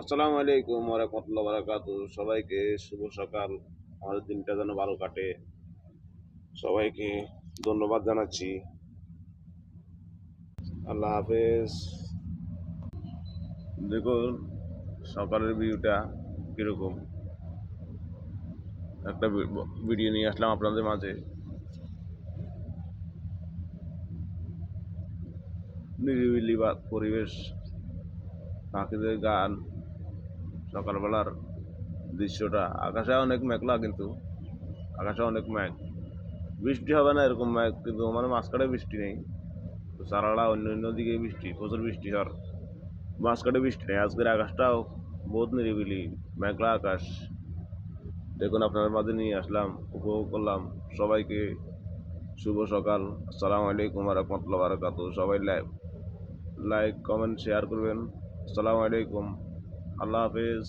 আসসালামু আলাইকুম ওয়া রাহমাতুল্লাহি ওয়া বারাকাতুহু। সবাইকে শুভ সকাল। আমাদের দিনটা যেন ভালো কাটে। সবাইকে ধন্যবাদ জানাচ্ছি। আল্লাহ হাফেজ। দেখুন সকালের ভিউটা কিরকম। একটা ভিডিও নিয়ে আসলাম আপনাদের মাঝে। নিরিবিলি বা পরিবেশ, পাখিদের গান, সকালবেলার দৃশ্যটা। আকাশে অনেক মেঘলা, কিন্তু আকাশে অনেক মেঘ। বৃষ্টি হবে না এরকম মেঘ, কিন্তু মানে মাঝখানে বৃষ্টি নেই। তো সারালা অন্য দিকে বৃষ্টি, প্রচুর বৃষ্টি হওয়ার মাঝখানে বৃষ্টি নেই। আজকের আকাশটাও বহুত নিরিবিলি, মেঘলা আকাশ। দেখুন আপনার মাঝে নিয়ে আসলাম, উপভোগ করলাম। সবাইকে শুভ সকাল। আসসালামু আলাইকুম ওয়া রাহমাতুল্লাহি ওয়া বারাকাতুহু। সবাই লাইক কমেন্ট শেয়ার করবেন। আসসালামু আলাইকুম। আল্লাহ হাফেজ।